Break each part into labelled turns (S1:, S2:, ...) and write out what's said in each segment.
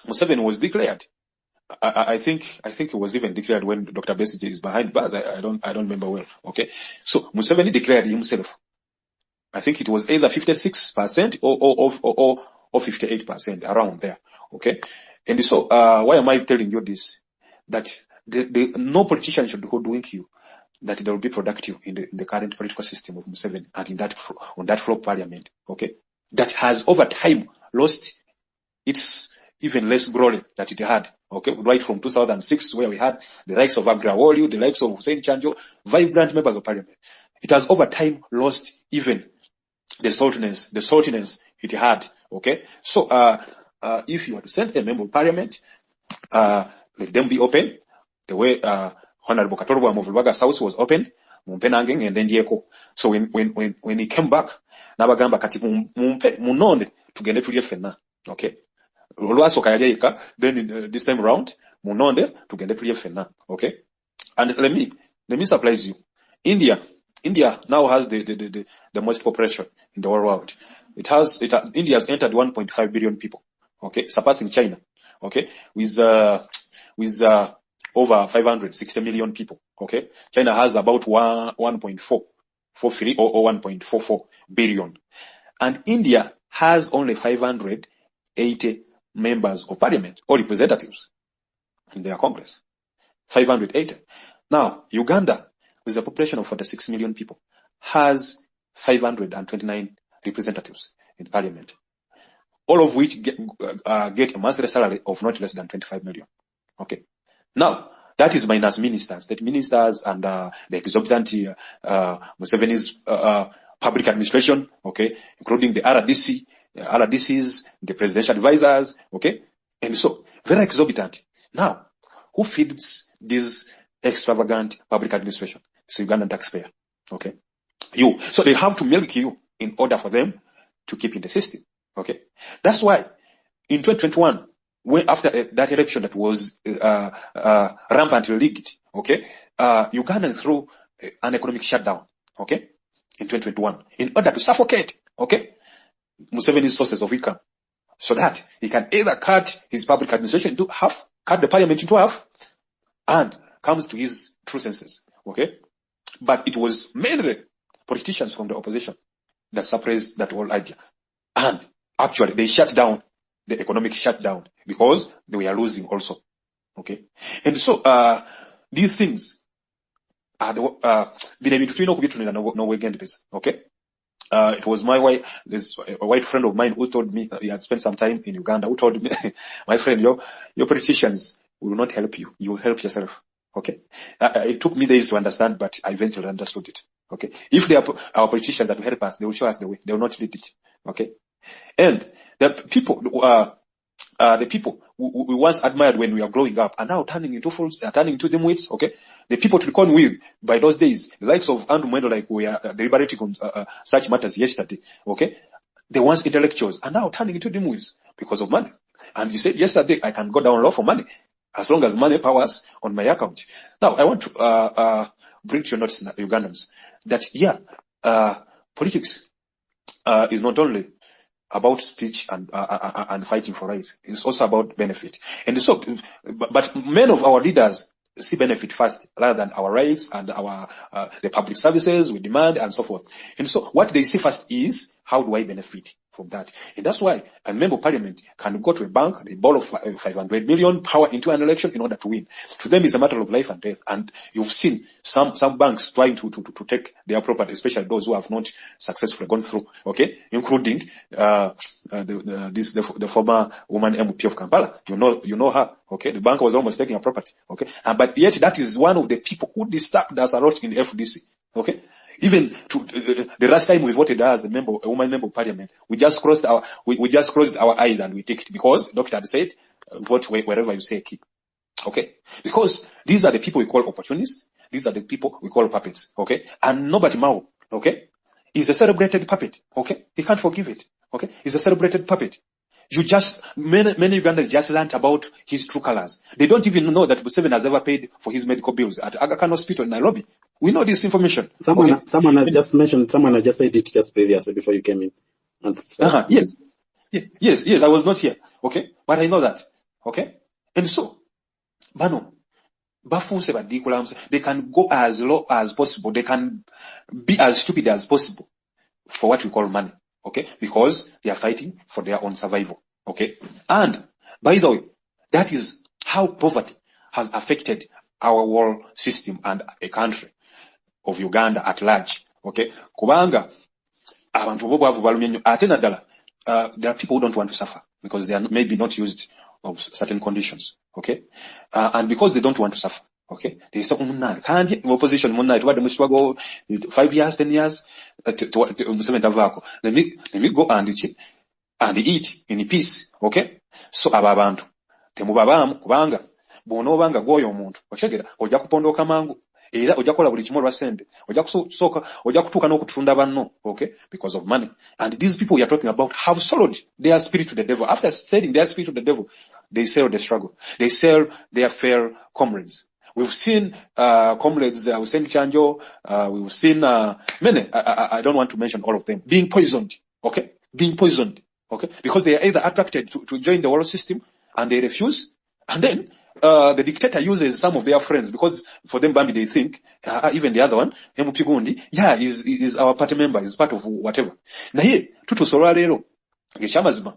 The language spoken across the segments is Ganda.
S1: Museveni was declared. I think it was even declared when Dr. Besigye is behind bars. I don't remember well. Okay. So Museveni declared himself. I think it was either 56% or 58%, around there. Okay. And so, why am I telling you this? That no politician should go doing you that they will be productive in the current political system of Museveni and in that on that floor parliament. Okay. That has over time lost its even less glory that it had. Okay, right from 2006, where we had the likes of Agra Wolu, the likes of Hussein Chanjo, vibrant members of parliament. It has over time lost even the saltiness it had. Okay, so if you were to send a member of parliament, let them be open the way Honorable Katorwa Muvulwaga South was open, Mumpenangeng and then Dieko. So when he came back, Nabagamba kati munonde tugende tulye fenna. Okay. Then this time around, munonde tugende tulye fenna. Okay. And let me surprise you. India now has the most population in the world. India has entered 1.5 billion people. Okay, surpassing China. Okay, with over 560 million people. Okay, China has about 1.43 or 1.44 billion, and India has only 580 members of parliament or representatives in their Congress. 580. Now, Uganda, with a population of 46 million people, has 529 representatives in parliament, all of which get a monthly salary of not less than 25 million. Okay. Now, that is minus ministers, state ministers, and the exorbitant Museveni's public administration, okay, including the RDCs, the presidential advisors, okay, and so very exorbitant. Now, who feeds this extravagant public administration? It's the Ugandan taxpayer, okay. You. So they have to milk you in order for them to keep in the system, okay. That's why in 2021, when after that election that was rampantly leaked, okay, Uganda threw an economic shutdown, okay, in 2021, in order to suffocate, okay, Museveni's sources of income, so that he can either cut his public administration into half, cut the parliament into half, and comes to his true senses, okay. But it was mainly politicians from the opposition that suppressed that whole idea, and actually they shut down the economic shutdown because they were losing also, okay. And so these things are okay. It was my wife, this a white friend of mine who told me he had spent some time in Uganda, who told me, my friend, your politicians will not help you. You will help yourself. Okay. It took me days to understand, but I eventually understood it. Okay. If they are our politicians that will help us, they will show us the way. They will not lead it. Okay. And the people we once admired when we were growing up are now turning into fools, turning into dimwits, okay? The people to reckon with by those days, the likes of Andrew Mwendo, like we are deliberating on such matters yesterday, okay? The once intellectuals are now turning into dimwits because of money. And you said yesterday, I can go down low for money as long as money powers on my account. Now, I want to bring to your notice, Ugandans, that politics is not only about speech and fighting for rights. It's also about benefit. And so, but many of our leaders see benefit first rather than our rights and our the public services we demand and so forth. And so what they see first is, how do I benefit from that? And that's why a member of parliament can go to a bank, they borrow 500 million, power into an election in order to win. To them, it's a matter of life and death. And you've seen some banks trying to take their property, especially those who have not successfully gone through, okay, including the former woman MP of Kampala. You know her, okay? The bank was almost taking her property, okay? But yet that is one of the people who disturbed us a lot in the FDC, okay? Even to the last time we voted as a woman member of parliament, we just closed our eyes and we ticked because the doctor had said, vote wherever you say keep. Okay? Because these are the people we call opportunists. These are the people we call puppets. Okay? And Norbert Mao, okay, is a celebrated puppet. Okay? He can't forgive it. Okay? He's a celebrated puppet. Many Ugandans just learned about his true colors. They don't even know that Museveni has ever paid for his medical bills at Aga Khan Hospital in Nairobi. We know this information.
S2: Someone had just said it just previously before you came in.
S1: Yes, I was not here. Okay? But I know that. Okay? And so, bano, bafunse badikula, they can go as low as possible. They can be as stupid as possible for what we call money. Okay? Because they are fighting for their own survival. Okay? And, by the way, that is how poverty has affected our world system and a country of Uganda at large. Okay? Kubanga, abantu bo bwavu balumye nnyo. Ate naddala, there are people who don't want to suffer because they are maybe not used of certain conditions. Okay? And because they don't want to suffer. Okay? They say, can't in opposition, tubadde mu struggle 5 years, 10 years, let me go and eat in peace. Okay? So abo abantu temubabaamu kubanga bw'onoobanga gwoyo omuntu okyegera ojja kupondoka mangu era ojja kukola buli kimu lwa ssente ojja kutuuka n'okutunda banno. Okay? Because of money. And these people we are talking about have sold their spirit to the devil. After selling their spirit to the devil, they sell the struggle. They sell their fair comrades. We've seen comrades, Hussein Chanjo, we've seen many, I don't want to mention all of them, being poisoned. Okay? Being poisoned. Okay? Because they are either attracted to join the world system and they refuse, and then the dictator uses some of their friends because for them, Bambi, they think, even the other one, MP Gundi, yeah, is our party member, is part of whatever. Naye, tutusobola leero, ng'ekyamazima,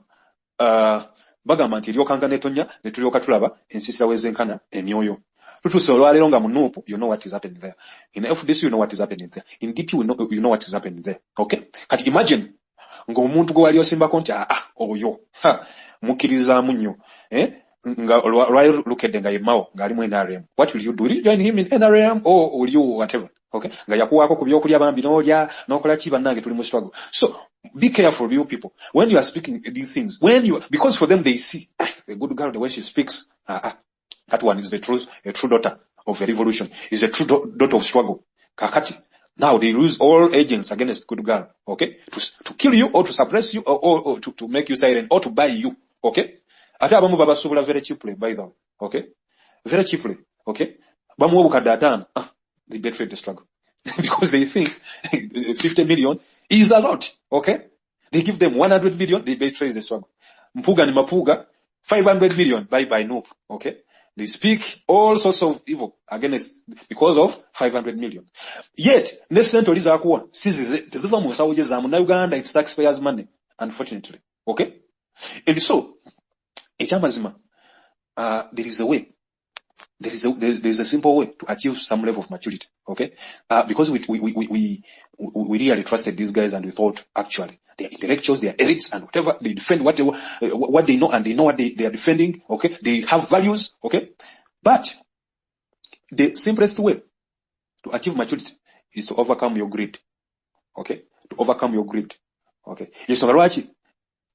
S1: bagamba nti eryokanga netonya, ne tulyoka tulaba ensiisira w'ezenkana emyoyo. Tutusobola leero nga munuupu, you know what is happening there. In FDC, you know what is happening there. In DP, you know what is happening there. Okay? Kati imagine, ng'omuntu gwe wali osimbako nti oyo mukkiririzaamu nnyo nga lwalukedde nga yemmawo ng'ali mu NRM. What will you do? Will you join him in NRM or will you whatever? Okay? Nga yakuwaako ku byokulya bambi n'olya n'okola ki bannange tuli mu struggle. So be careful, you people, when you are speaking these things. Because for them they see the good girl, the way she speaks, that one is a true daughter of a revolution, is a true daughter of struggle. Kakati. Now they use all agents against good girl, okay? To kill you or to suppress you or to make you silent or to buy you, okay? Ate abamu babasubula very cheaply, by the way, okay? Very cheaply, okay? Bamu obukadde ataano, they betray the struggle. Because they think 50 million is a lot, okay? They give them 100 million, they betray the struggle. Mpuga ni mapuga, 500 million, bye no, okay? They speak all sorts of evil against because of 500 million. Yet, nesento liza akuwa sizize teziva mu nsawo zaamu na Uganda, it's taxpayers' money, unfortunately. Okay? And so, ekyamazima, there is a way. There is a simple way to achieve some level of maturity. Okay? Because we really trusted these guys and we thought actually they are intellectuals, they are elites and whatever, they defend what they know and they know what they are defending. Okay? They have values. Okay? But the simplest way to achieve maturity is to overcome your greed. Okay? To overcome your greed. Okay?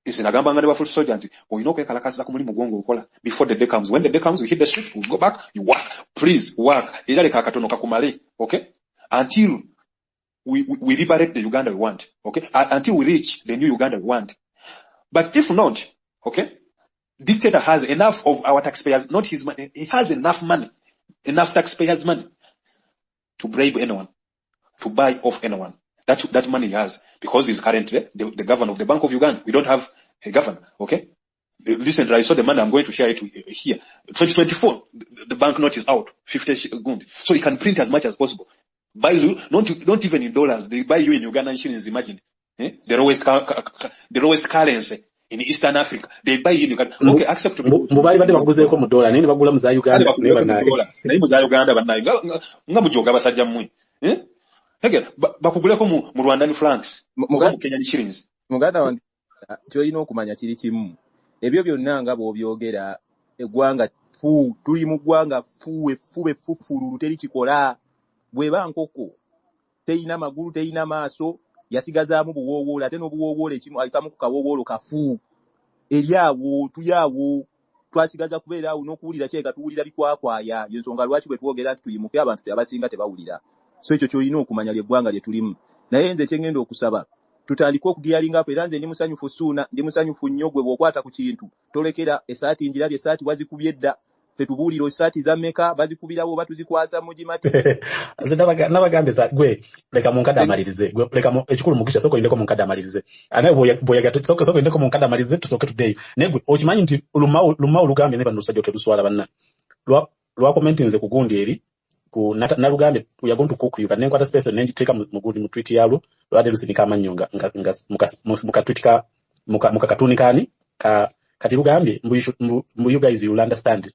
S1: Isinagamba nga nebafull soldier nti olina okwekalakasiza ku mulimu gwongo okola before the day comes. When the day comes, you hit the street, you go back, you work. Please work. Era leka akatono kakumale. Okay? Until we liberate the Uganda we want. Okay? Until we reach the new Uganda we want. But if not, okay? Dictator has enough of our taxpayers, not his money. He has enough money, enough taxpayers' money to bribe anyone, to buy off anyone. That money he has, because he's currently the governor of the Bank of Uganda. We don't have a governor, okay? Recently, I saw the money, I'm going to share it here. 2024, the bank note is out, 50 gund. So he can print as much as possible. Buy you, not even in dollars, they buy you in Ugandan shillings, imagine. The lowest currency in Eastern Africa. They buy you in Uganda. Okay, acceptable.
S2: Mubali bade baguzeeko mu dollar, nini bagula mu za Uganda, ne banaye.
S1: Naye mu za Uganda banaye. Nga bujoga basajja mmwe. Hege, bakuguleko mu Rwanda ni francs. Mu Kenya ni shillings.
S3: Muganda wange kyolina okumanya kiri kimu. Ebyo byonna nga bw'obyogera eggwanga tuli mu ggwanga effufululu teri kikola. Bw'eba nkoko teyina magulu teyina maaso yasigazaamu buwoowoola ate n'obuwoowoola ekimu ayitamu ku kawoowolo kafu. Eri awo tuli awo twasigaza kubeera awo n'okuwulira kyeka tuwulira bikwakwaya. Y'ensonga lwaki bwe twogera nti tuyimuke abantu abasinga tebawulira. So ekyo kyolina okumanya ly'eggwanga lye tulimu. Naye nze kye ngenda okusaba tutandike okugiyalinga apo era nze ndi musanyufu suuna ndi musanyufu nnyo gwe bw'okwata ku kintu tolekera esaati njirabye esaati wazikubye dda ffe tubuulira osaati za mmeka bazikubirawo batuzikwasa mu gimati
S2: nabagambe za gwe leka munkada amalirize gwe leka ekikulu mugisha soko indeko munkada amalirize anaye boyaga soko indeko munkada amalirize tusoke today negwe okimanyi nti lumau lugambe ne bandusajja otetuswala banna lwa commentinze kugundi eri ku nalugambe we are going to cook you can nkwata space nenjiteka mugundi mu tweet yalo lwade lusinika amanyonga muka tweet ka muka katunikani kati lugambe mbu you guys you'll understand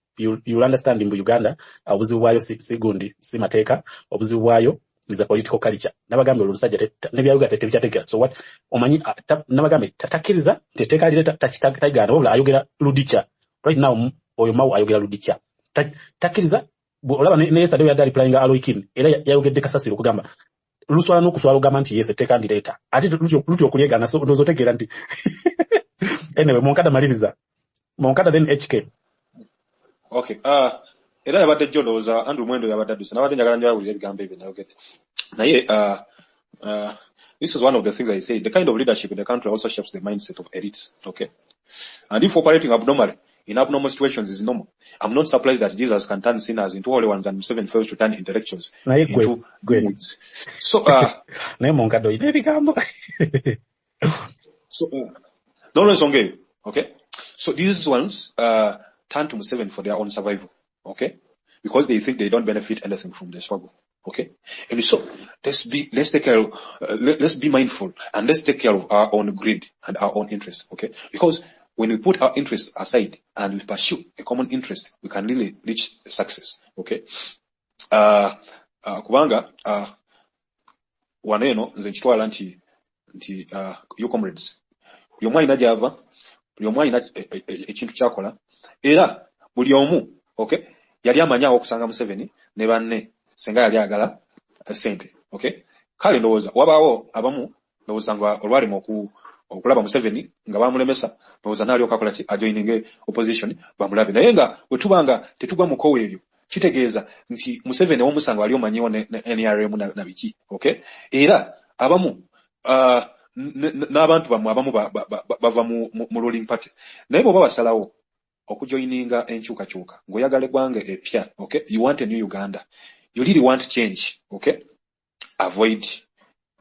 S2: in Uganda obuzibu bwayo sigundi si mateka obuzibu bwayo is a political culture nabagambe olusajja nebyaluga tebichatekera so what omanyi nabagambe tatakiriza teteka lile tachitagana wabula ayogera ludicha right now oyo mau ayogera ludicha takiriza olaba ne yesterday yadali replying aloikin era yayogedde kasasiro kugamba luswala n'okuswala ogamba nti yes teka ndireta ate luti okulyegana so ndozo tegera nti anyway monkada maliriza monkada then HK
S1: okay era yabadde jodoza Andrew Mwendo yabadde dusa nabadde njagala njala buli ebigambo ebyo nayogedde naye this is one of the things I say. The kind of leadership in the country also shapes the mindset of elites. Okay, and if operating abnormally in abnormal situations is normal, I'm not surprised that Jesus can turn sinners into holy ones and Museveni fails to turn intellectuals into goods. So, okay. So these ones turn to Museveni for their own survival. Okay, because they think they don't benefit anything from the struggle. Okay, and so let's be mindful and let's take care of our own greed and our own interests. Okay, because when we put our interests aside and we pursue a common interest, we can really reach success. Okay. Kubanga, waneno, nze nchitwala nti, you comrades. Buli omu alina gy'ava, buli omu alina ekintu kyakola, era buli omu, okay, yali amanyawo okusanga Museveni, ne banne, senga yali agala, sente. Okay. Kale ndowooza, wabaawo abamu, ndowooza nga olwalema okulaba Museveni nga bamulemesa ndowooza n'alyoka akola ki ajoininge opposition bamulabe naye nga bwe tubanga tetugwa mu kowe ebyo kitegeeza nti Museveni omusanga wali omanyiwo ne NRM na biki. Okay, era abamu n'abantu bamwe abamu bava mu ruling party naye bw'oba basalawo okujoininga enkyukakyuka ng'oyagala eggwanga epya. Okay, you want a new Uganda, you really want change. Okay, avoid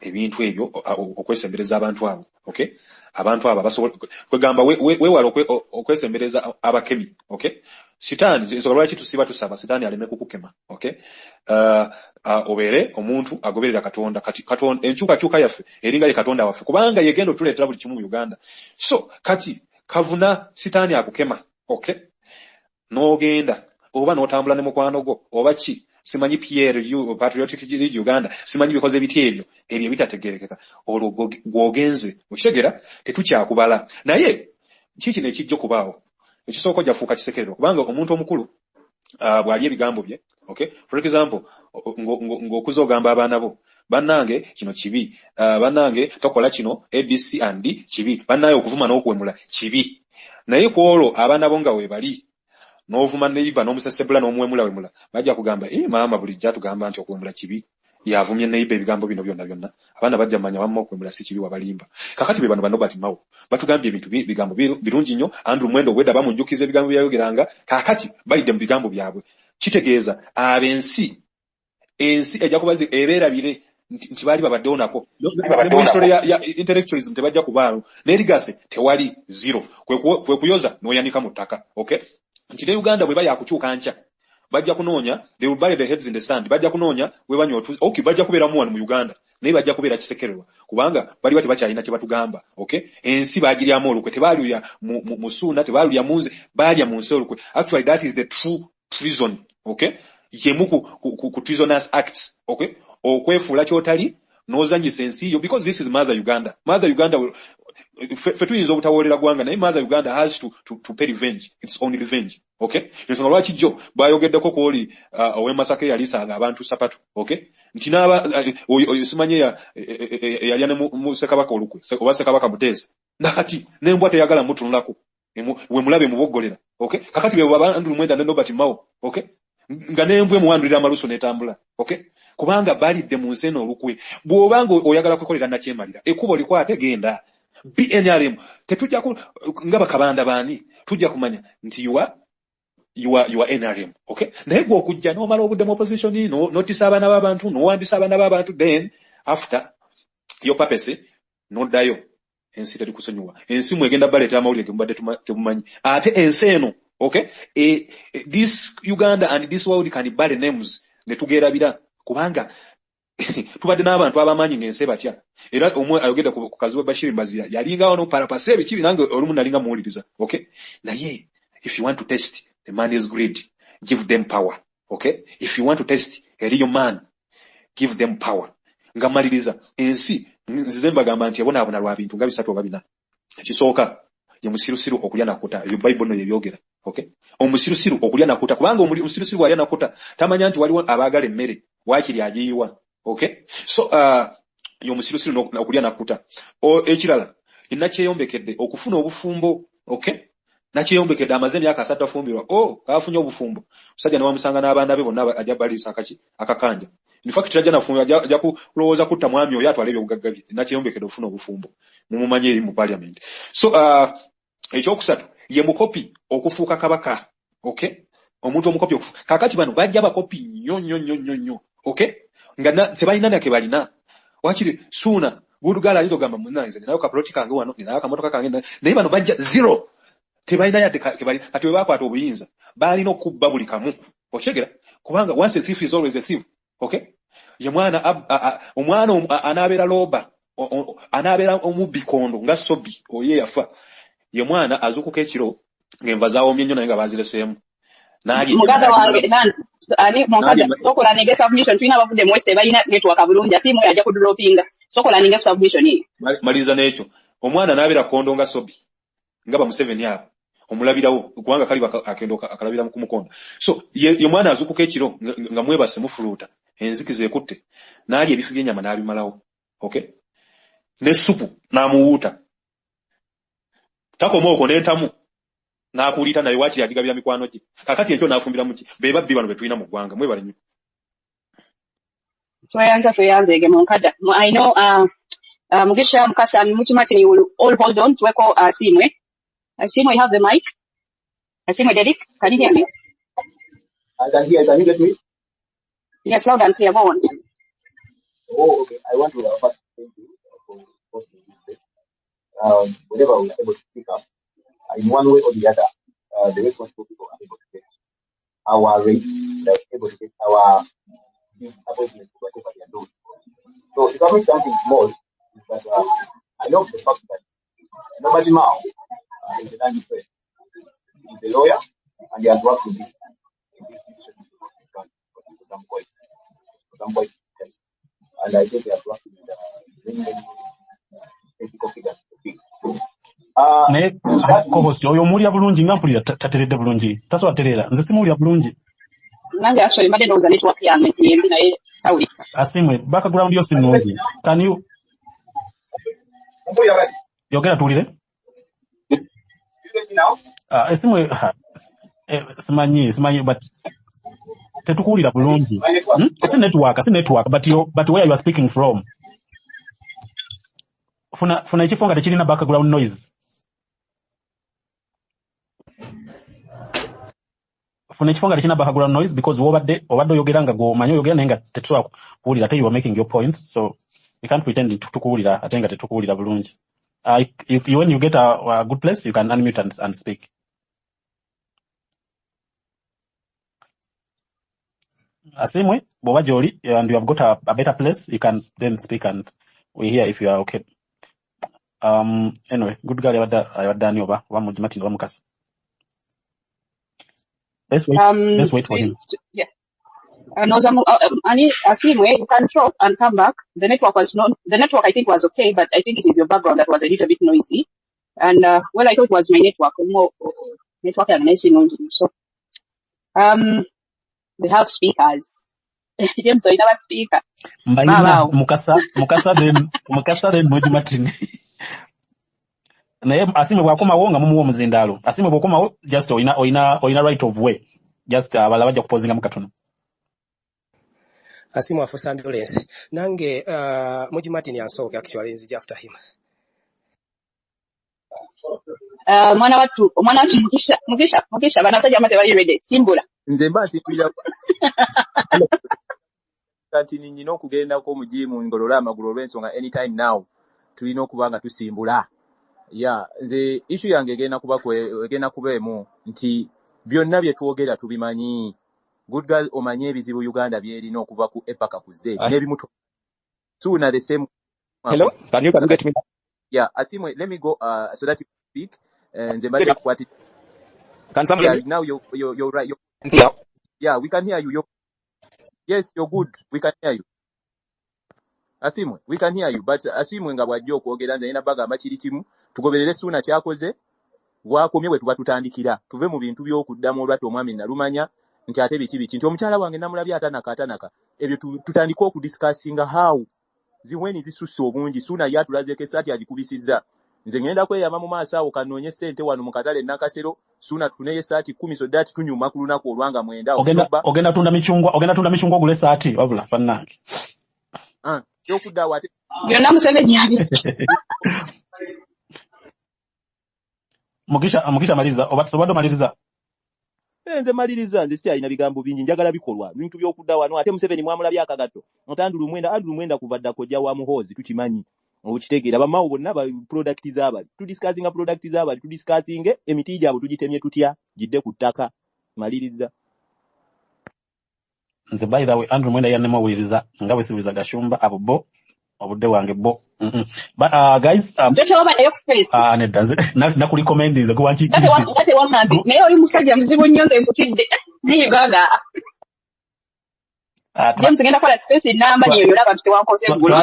S1: ebintu ebyo okwesembereza abantu abo. Okay, abantu abo basobola kwegamba wewala okwesembereza abakemi. Okay, sitani nsobola kitu siba tusaba sitani aleme kukukema. Okay, obere omuntu agoberera Katonda kati Katonda enkyukakyuka yaffe eringa ye Katonda waffe kubanga yegenda otuleetera buli kimu mu Uganda. So kati kavuna sitani akukema. Okay, n'ogenda oba n'otambula ne mukwano gwo oba ki simanyi Pierre Patriotic Uganda simanyi bikoze biti ebyo bitategerekeka olwo gwogenze okitegera tetukyakubala naye kiki nekijjo kubaawo ekisooka jafuuka kisekerero kubanga omuntu omukulu bwali ebigambo bye. Okay, for example ng'okuzogamba abaana bo bannange kino kibi, bannange tokola kino ABC and D kibi, bannange okuvuma n'okwemula kibi, naye kwolwo abaana bo nga webali n'ovuma neiba n'omusesebula n'omwemula wemula bajja kugamba maama bulijja tugamba nti okwemula kibi yavumye neiba ebigambo bino byonna abaana bajja manya wamma okwemula si kibi wabalimba. Kakati be bano Nobert Mao batugambye ebintu bigambo birungi nnyo. Andrew Mwendo bwedda bamunjukiza ebigambo byayogeranga kakati balidde mu bigambo byabwe kitegeeza ensi ejja kubazi ebeerabire nti bali babadde onako mu history ya intellectualism tebajja kubaawo n'erigase tewali zero kwe kuyoza n'oyanika mu ttaka. Okay, nti ne Uganda bwe bayakukyuka nca bajja kunoonya they will bury their heads in the sand bajja kunoonya we banyotu. Okay, bajja kubeera mu wano mu Uganda naye bajja kubeera kisekererwa kubanga bali bati bakyalina kye batugamba. Okay, ensi bagiryamu olukwe tebaalya mu Ssuuna tebaalya munze baalya mu nsi olukwe. Actually that is the true treason. Okay, yemu ku treasonous acts. Okay, okwefuula kyotali n'ozanyisa ensi yo because this is Mother Uganda. Mother Uganda will fe tuyinza obutawoolera gwanga naye Mother Uganda has to pay revenge. It's only revenge. Okay, nsonga lwaki jjo bayogeddeko kwoli ow'Emasaka yalisanga abantu sapatu. Okay, nti n'aba oyo simanye yalya ne mu Ssekabaka olukwe oba Ssekabaka Muteesa nakati n'embwa teyagala mutunulako we mulabe muboggolera. Okay, kakati be baba Andrew Mwenda ne Nobert Mao. Okay, nga n'embwa muwandulira amaluso n'etambula. Okay, kubanga balidde mu nsi eno olukwe. Bw'obanga oyagala kwekolera nakyemalira ekkubo likwate genda BNRM tetujja nga bakabanda baani tujja kumanya nti you are NRM, okay? Naye gwe okujja n'omala obudde mu opposition n'otisa abaana b'abantu n'owandisa abaana b'abantu, then after your purpose n'oddayo ensi teri kusonyiwa. Ensi mwegenda baleeta amawulire ge mubadde temumanyi. Ate ensi eno, okay, this Uganda and this world can bale names ne tugeerabira kubanga tubadde n'abantu abamanyi ng'ensi batya. Era omwe ayogedde ku kazi wa Bashir Mbazira yalinga wano parapase ebikibi nange olumu nalinga muwuliriza, okay? Naye if you want to test the man is greed, give them power, okay? If you want to test a real man, give them power. Ngamaliriza ensi nzize mbagamba nti abona lwa bintu nga bisatu oba bina. Ekisooka ye musirusiru okulya nakuta, ebyo Bible no yebyogera, okay? Omusirusiru okulya nakuta kubanga omusirusiru walya nakuta tamanya nti waliwo abaagala emmere waakiri agiyiwa, okay? So yo musirusiru okulya nakuta. Ekirala inakyeyombekedde okufuna obufumbo, okay? Nakyeyombekedde amaze emyaka 3 afumbirwa. Kafunye obufumbo. Musajja ne wamusanga n'abaana be bonna ajja balisa akakanja. In fact tajja nafumbirwa ajja kulowooza kutta mwami oyo atwala ebyobugagga bye. Nakyeyombekedde okufuna obufumbo. Mumumanye eri mu parliament. So ekyokusatu ye mukopi okufuuka kabaka, okay? Omuntu omukopi okufuuka. Kakati bano bajja bakopi nnyo, okay? Nga tebalina nake balina. Wakiri suna gudugala alizo gamba munanze nayo ka ploti kange wano nayo ka motoka kange naye bano bajja zero. Tebalina yadde kebali kati we bakwata obuyinza balina okubba buli kamu, okigera kubanga once a thief is always a thief, okay? Ye mwana omwana anabeera loba anabeera omubbi kondo nga sobi oye yafa. Ye mwana azukuka ekiro ngemva zaawomye nnyo naye nga bazireseemu
S4: muganda wange ani mukada sokola nige submission twina bavudde mu West balina network bulungi asimu yajja kudropinga sokola nige submission hii
S1: maliza n'ekyo omwana anabeera kondo nga sobi nga ba Museveni abo omulabirawo kubanga kali akendo akalabira ku mukondo. So ye mwana azukuka ekiro nga mwebase mufuluta enzikize ekutte n'ali ebifu by'ennyama n'abimalawo, okay? Ne supu n'amuwuuta takoma okwo n'entamu n'akuliita naye waakiri agigabira mikwano gye. Kakati ekyo n'afumbira muki be babbi bano be tulina mu ggwanga mwebale nnyo.
S4: Tweyanze mukada. I know Mugisha Mukasa and Muchimati, you will all hold on to echo Asimwe. Asimwe, you have the mic. Asimwe, Derek, can you hear me?
S5: I can hear. Can you get me?
S4: Yes, loud and clear. Go on.
S5: Oh, okay. I want to first thank you for hosting this place. Whenever we are able to speak up, in one way or the other, the responsible people are able to get our rate, they are able to get our appointments, whatever they are doing. So, if I make something small, is that I know the fact that nobody now is the land press. He's a lawyer and he has worked in this for some point. And I think he has worked with many ethical figures.
S2: Naye kohosti oyo mulya bulungi nga mpulira tateredde bulungi tasobola terera nze simulya bulungi
S4: nange actually mbadde ndowooza network yange yembi naye tawulika.
S2: Asimwe background yo si nnungi. Can you yogera tuwulire? Asimwe simanyi but tetukuwulira bulungi. Si network but where you are speaking from funa ekifo nga tekirina background noise. Funa ekifo nga tekirina background noise because obadde oyogera nga gomanyi oyogera naye nga tetusobola kuwulira ate you are making your points, so you can't pretend tukuwulira ate nga tetukuwulira bulungi. When you get a good place you can unmute and speak. Asimwe bwoba gy'oli and you have got a better place you can then speak and we hear if you are okay. Anyway, good girl yabadde ani oba Mujimati oba Mukasa. Let's wait for him.
S4: Yeah. Asimwe, you can drop and come back. The network I think was okay, but I think it is your background that was a little bit noisy. And I thought it was my network, more network and nice. So we have speakers. James, we never speaker.
S2: Mbaina Mukasa then Mujimati. Naye Asimwe bwakomawo nga mumuwa omuzindaalo. Asimwe bwakomawo just oyina right of way. Just abala bajja kupozinga mu katono.
S6: Asimwe afusa ambulance. Nange Mujimati yansooka actually nzija after him.
S4: Mwana watu Mugisha banasajja amate bali ready simbula.
S3: Nze mba nsimbulira kati nnyina okugendako mu jimu ngolola amagulu olw'ensonga anytime now tulina okuba nga tusimbula. Nze issue yange egenda kuba emu nti byonna bye twogera tubimanyi. Good girl omanye ebizibu Uganda byerina okuva ku epaka ku Z n'ebimuto. Sooner the same.
S7: Hello? Can you get me?
S3: Yeah, Asimwe, let me go so that you speak. Nze mbaje kukwati.
S7: Can somebody
S3: Now you're right. Yeah, we can hear you. Yes, you're good. We can hear you. Asimwe, we can hear you. But Asimwe nga bwajja okwogera nze nina bagamba kiri kimu tugoberere Ssuuna kyakoze bwakomye bwe tuba tutandikira tuve mu bintu by'okuddamu olwatu omwami nalumanya nti ate biki nti omukyala wange namulabye atanaka ebyo tutandika okudiscussinga how ziweni zisusse obungi Ssuuna yatulazeko esaati agikubisizza nze ngenda kweyama mu maaso awo kanoonye ssente wano mu katale Nakasero Ssuuna tufuneyo esaati 10 so that tunyuma ku lunaku olwanga mwenda
S2: ogenda tunda michungwa gule saati wabula fannange
S3: yokudda wate
S4: Byonna Museveni ali.
S2: Mugisha maliza oba tusobadde maliriza.
S3: Nze maliriza nze si alina bigambo bingi njagala bikolwa bintu by'okudda wano ate Museveni mwamulabye akagatto Andrew Mwenda kuva dda kojja wa Muhoozi tukimanyi okitegeera bamawo bonna ba product z'abali tudiscussing product z'abali tudiscussing emiti gyabwe tugitemye tutya gidde ku ttaka maliriza.
S2: Nze by the way Andrew Mwenda yannema wuliriza nga bwe sibuliza Gashumba abo bo obudde wange bo. But guys
S4: Jote waba nayo space.
S2: Nedda nze nakuli comment nze kuba nki
S4: Date wa mambi naye oli musajja muzibu nnyo nze nkutidde naye gaga James ngenda kola space namba niyo yolaba abantu tewankoze eggulu.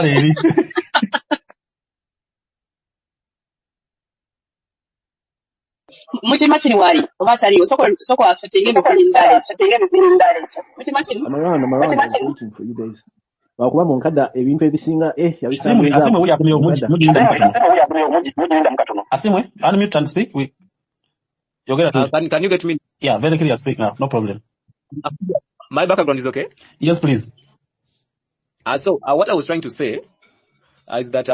S4: Mutima kiri wali oba taliyo soko afatenge bizindale mutima kiri
S5: I'm waiting for you guys. Bakuba mu nkadda ebintu ebisinga
S2: Asimwe uya kumyo mujinda mukatono. Asimwe unmute and speak.
S7: Can you get me?
S2: Yeah, very clear, speak now, no problem.
S7: My background is okay?
S2: Yes, please.
S7: So what I was trying to say is that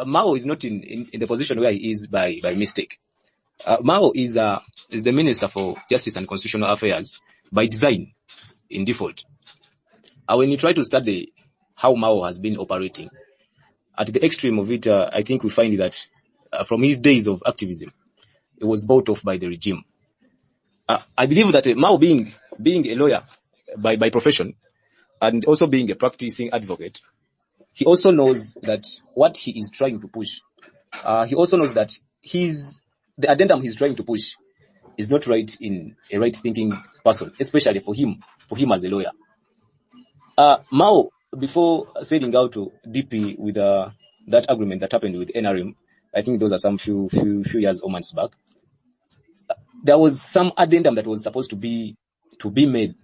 S7: Mao is not in the position where he is by mistake. Mao is the Minister for Justice and Constitutional Affairs by design, in default. When you try to study how Mao has been operating, at the extreme of it, I think we find that from his days of activism, it was bought off by the regime. I believe that Mao being a lawyer by profession and also being a practicing advocate, he also knows that what he is trying to push, he also knows that the addendum he's trying to push is not right in a right-thinking person, especially for him as a lawyer. Mao, before sailing out to DP with that agreement that happened with NRM, I think those are some few years or months back, there was some addendum that was supposed to be made.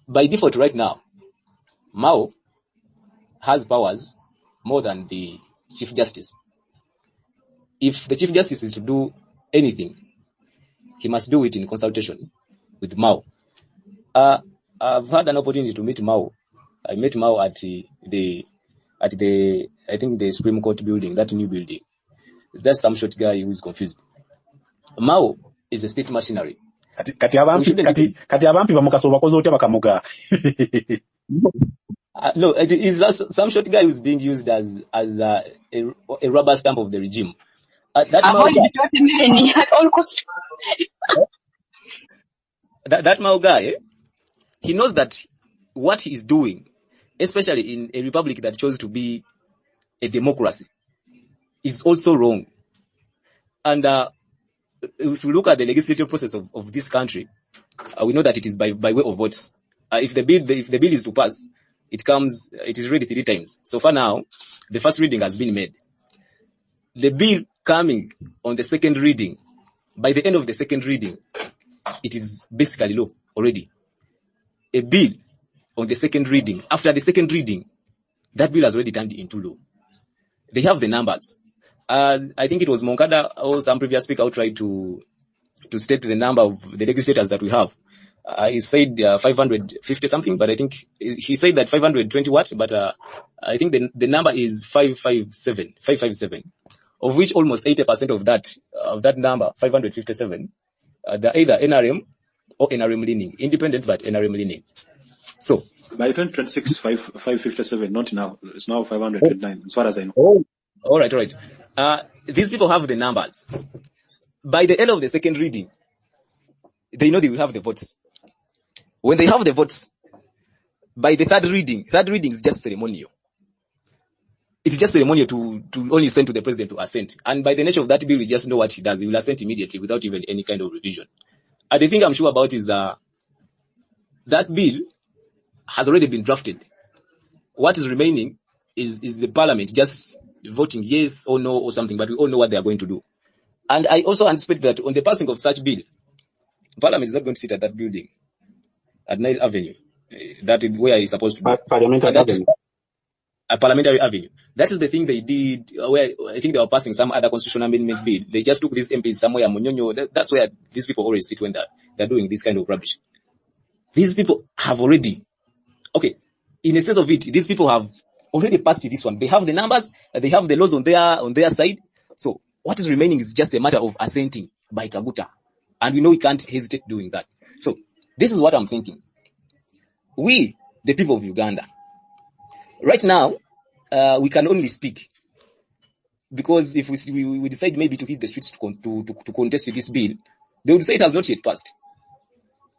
S7: By default right now, Mao has powers more than the Chief Justice. If the Chief Justice is to do anything, he must do it in consultation with Mao. I've had an opportunity to meet Mao. I met Mao at the I think the Supreme Court building, that new building. It's just some short guy who is confused. Mao is a state machinery.
S2: Kati abampi bamukaso bakoze otya bakamuga.
S7: No, it is just some short guy who's being used as a rubber stamp of the regime. That Mao guy, he knows that what he is doing, especially in a republic that chose to be a democracy, is also wrong. And if we look at the legislative process of this country, we know that it is by way of votes. If the bill is to pass, it is read 3 times. So far now, the first reading has been made. The bill coming on the second reading, by the end of the second reading, it is basically law already. A bill on the second reading, after the second reading, that bill has already turned into law. They have the numbers. I think it was Moncada or some previous speaker who tried to state the number of the legislators that we have. He said 550 something, but I think he said that 520 what, but I think the number is 557. of which almost 80% of that number, 557, they're either NRM or NRM leaning, independent but NRM leaning. So
S1: By 2026, 557, not now. It's now 529, as far as I know.
S7: all right. These people have the numbers. By the end of the second reading, they know they will have the votes. When they have the votes, by the third reading is just ceremonial. It's just ceremonial to only send to the president to assent. And by the nature of that bill, we just know what he does. He will assent immediately without even any kind of revision. And the thing I'm sure about is that bill has already been drafted. What is remaining is the parliament just voting yes or no or something, but we all know what they are going to do. And I also anticipate that on the passing of such bill, parliament is not going to sit at that building at Nile Avenue. That is where it's supposed to be.
S2: Parliamentary Avenue.
S7: A Parliamentary Avenue. That is the thing they did, where I think they were passing some other constitutional amendment bill. They just took these MPs somewhere, Munyonyo. That's where these people always sit when they're doing this kind of rubbish. These people have already, okay, in a sense of it, these people have already passed this one. They have the numbers, they have the laws on their side. So what is remaining is just a matter of assenting by Kaguta. And we know we can't hesitate doing that. So this is what I'm thinking. We, the people of Uganda, right now, we can only speak. Because if we decide maybe to hit the streets to contest this bill, they would say it has not yet passed.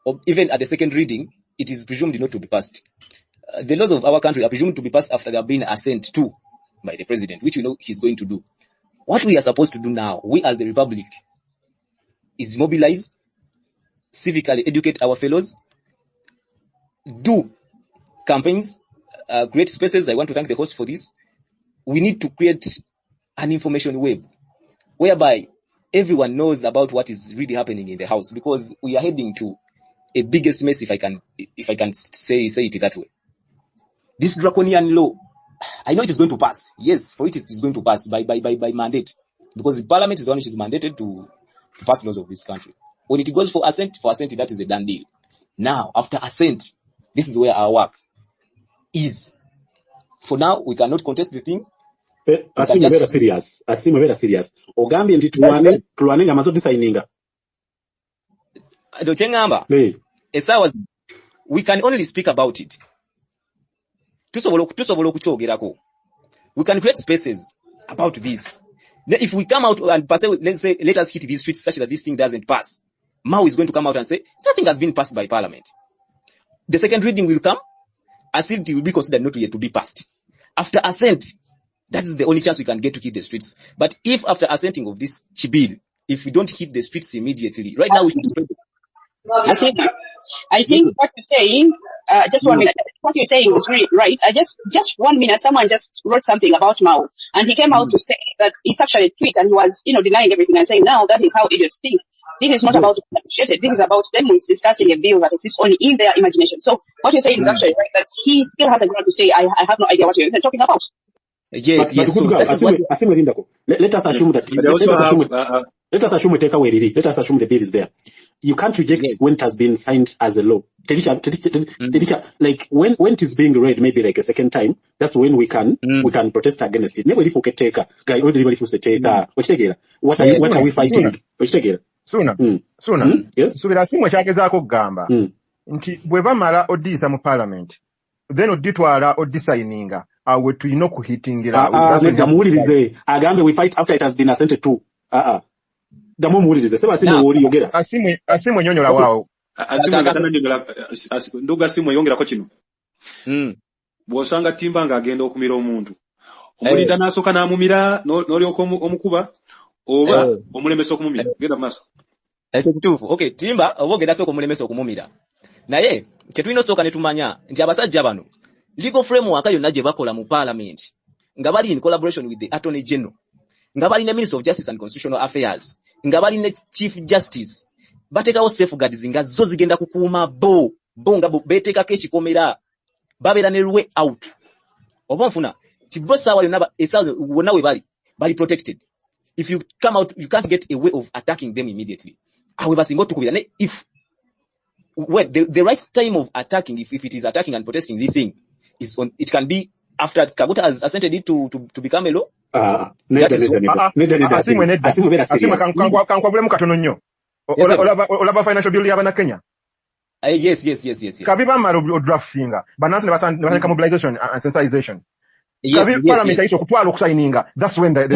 S7: Or even at the second reading, it is presumed not to be passed. The laws of our country are presumed to be passed after they have been assent to by the president, which we know he's going to do. What we are supposed to do now, we as the Republic, is mobilize, civically educate our fellows, do campaigns, create spaces. I want to thank the host for this. We need to create an information web whereby everyone knows about what is really happening in the house, because we are heading to a biggest mess, if I can say it that way. This draconian law, I know it is going to pass. Yes, for it is going to pass by mandate, because the parliament is the one which is mandated to pass laws of this country. When it goes for assent, that is a done deal. Now, after assent, this is where our work is. For now, we cannot contest the thing.
S2: Asimu vera serious. Ogambye ndi tulwane nga mazo designinga.
S7: Dochengamba. We can only speak about it. Tusobola okuchogerako. We can create spaces about this. Then if we come out and let us hit these streets such that this thing doesn't pass, Mao is going to come out and say, nothing has been passed by parliament. The second reading will come, assent will be considered not yet to be passed. After assent, that is the only chance we can get to hit the streets. But if after assenting of this bill, if we don't hit the streets immediately, right now we should spread it.
S4: I think what you're saying, just 1 minute, what you're saying is really right. Just 1 minute, someone just wrote something about Mao, and he came out to say that it's actually a tweet, and he was, denying everything and saying, now that is how idiots think. This is not about to be appreciated. This is about them discussing a bill that exists only in their imagination. So what you're saying is actually right, that he still has a ground to say, I have no idea what you're even talking about.
S7: Yes.
S2: So let us assume that. Let us assume we take away Let us assume the bill is there. You can't reject when it has been signed as a law. Like when it is being read, maybe like a second time, that's when we can protest against it. Never if we take what are we fighting?
S8: Suna.
S2: Yes.
S8: Subira simwe kyagezaako kugamba nti bwe bamala odiyisa mu parliament, then oditwala odisigninga awe tulina okuhitingira.
S2: Gamuwulirize agambe we fight after it has been assented to. Gamuwulirize seba asimu woli yogera.
S8: Asimu nyonyola wao.
S1: Asimu ngatana nyonyola nduga asimu yongerako kino. Bwosanga timba nga agenda okumira omuntu. Omulinda nasoka namumira noli omukuba oba omulemesa okumumira. Genda maaso.
S7: Ekyo kituufu. Okay, timba obogenda soko omulemesa okumumira. Naye kyetulina osooka ne tumanya nti abasajja bano legal framework yonna gye bakola mu parliament nga bali in collaboration with the Attorney General, nga bali ne Minister of Justice and Constitutional Affairs, nga bali ne Chief Justice, bateekawo safeguards nga zo zigenda kukuuma bo nga beteekako ekikomera, babeera ne way out. Oba nfuna ti bo saawa yonna wonna we bali protected. If you come out, you can't get a way of attacking them immediately. Awe basinga otukubira ne if the right time of attacking, if it is attacking and protesting the thing, is on. It can be after Kaguta has assented it to become a law. That
S2: Neither,
S7: is what.
S8: Asimwe nedda. Asimwe kankwabulemu katono nnyo.
S7: Yes, sir.
S8: Olaba financial bill yaba na Kenya.
S7: Yes.
S8: Kabi bamala draftinga. Banansi ne basandika mobilization and sensitization.
S7: Yes.
S8: Parliament aiso kutwala okusigninga. That's when the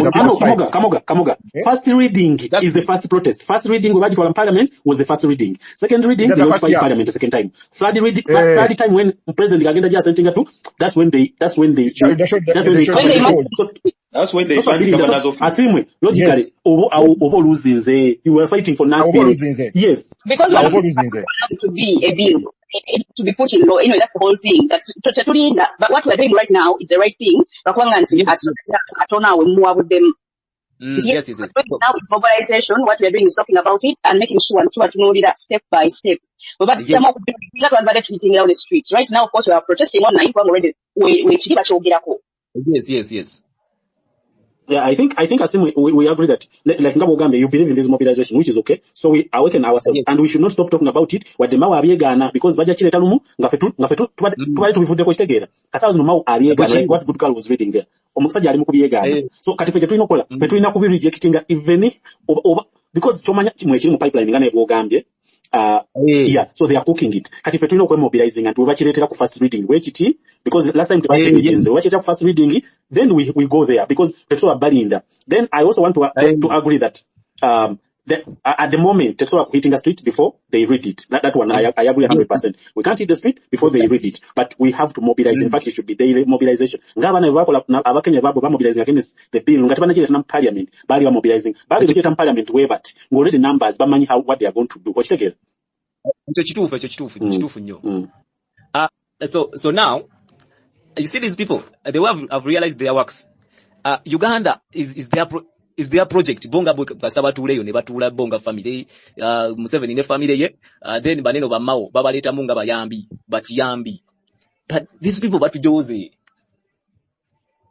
S2: Kamoga. First reading is the first protest. First reading we had Parliament was the first reading. Second reading they notified Parliament the second time. Third time when President Gagenda just sent to, that's when they
S1: That's when they governors of
S2: Asimwe logically over losing you were fighting for nothing. Yes.
S4: Because we want to be a bill, to be put in law. Anyway, that's the whole thing. But what we're doing right now is the right thing.
S7: Yes.
S4: Now it's mobilization. What we're doing is talking about it and making sure to know that step by step. But we're not tweeting on the streets. Right now, of course, we are protesting online.
S7: Yes.
S2: Yeah, I think Asim, we agree that like Ngabo you believe in this mobilization, which is okay. So we awaken ourselves and we should not stop talking about it. What the Mawa Abiegana because Baja Chile Talumu, Ngafetu, to the Costa Asas no Mau Abiegana, what good girl was reading there. Omusaja Alimukubiegana. So Katifetuino Kola, Petuina Kubi rejecting even if because Chomanya Chimwe pipeline in Gambia. Yeah, so they are cooking it. Katifetuino kwa mobilizing and we watch it first reading. Because last time we watch it first reading, then we go there because Petro are Barinda. Then I also want to agree that at the moment Petro are hitting the street before they read it. That one I agree 100%. We can't hit the street before they read it, but we have to mobilize. In fact, it should be daily mobilization. Ngabana abakenya babo mobilizing against the bill. Ngatibana jere na parliament. Bali mobilizing. Bali jere parliament way but already numbers bamanyi what they are going to do. Ochitegera.
S7: So now you see these people, they have realized their works. Uganda is their project. Bonga basaba tuleyo ne batula bonga family, Museveni ne family ye, then baneno ba Mao, babaleta munga bachiyambi. But these people batujoze.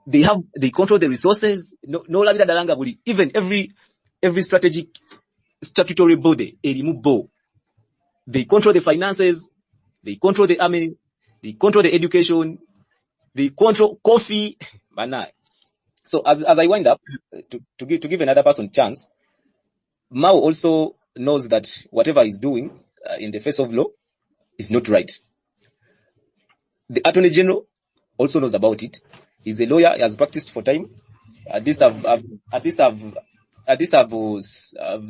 S7: They control the resources. No labida dalanga buli. Even every strategic statutory body, elimubo. They control the finances, they control the army, they control the education, they control coffee. So as I wind up, to give another person chance, Mao also knows that whatever he's doing in the face of law is not right. The Attorney General also knows about it. He's a lawyer, he has practiced for time. At least I've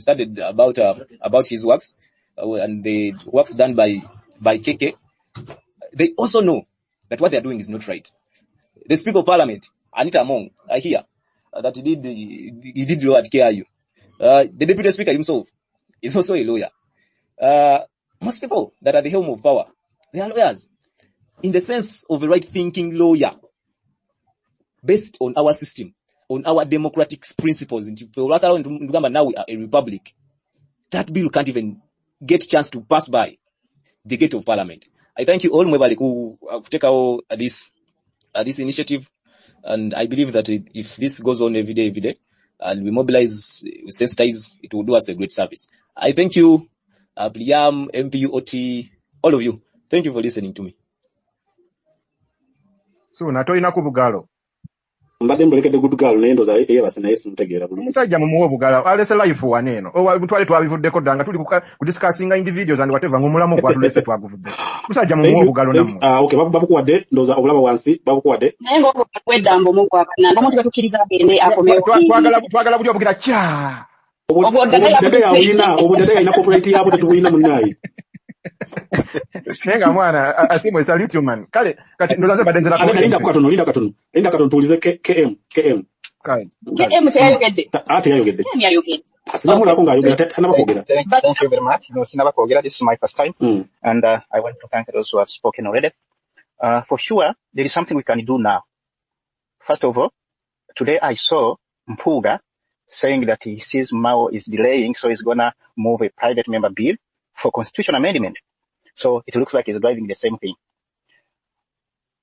S7: studied about his works and the works done by KK. They also know that what they are doing is not right. The Speaker of Parliament, Anita Among, I hear that he did law at KIU. The Deputy Speaker himself is also a lawyer. Most people that are the helm of power, they are lawyers in the sense of a right-thinking lawyer based on our system, on our democratic principles. Now we are a republic. That bill can't even get a chance to pass by the gate of Parliament. I thank you all, Mwebali, who take out this initiative, and I believe that if this goes on every day, and we mobilize, we sensitize, it will do us a great service. I thank you, Bliam, MPU, OT, all of you. Thank you for listening to me.
S8: So, natolina ku Bugalo.
S2: Mbadde mbulekede good girl nendo za basina yesu ntegeera bulungi.
S8: Musajja mumuwe Bugalo. Alese life waneeno. Mutwale twabivuddeko ddanga tuli ku discussinga individuals and whatever ngomulamu kwa tulese twaguvudde. Musajja mumuwe Bugalo namwe.
S2: Okay, babukuwadde ndoza obulaba wansi babukuwadde.
S4: Naye ng'oko kweddango mu kwa nanga omuntu batukkiriza agende akomewo.
S8: Twagala buli obugira kya.
S2: Obudde yalina corporate yabo tetubulina munnayi.
S8: Nenga mwana Asimwe salute you man. Kale kati ndozaze badenzera
S2: ko. Linda katono tuulize KM.
S4: KM tayayogedde.
S2: Tayayogedde.
S4: KM yayogedde.
S2: Asinamula ko ngayogedde tanabakogera.
S9: Thank you very much. No, sinabakogera. This is my first time. And I want to thank those who have spoken already. For sure, there is something we can do now. First of all, today I saw Mpuga saying that he sees Mao is delaying, so he's gonna move a private member bill for constitutional amendment. So it looks like he's driving the same thing.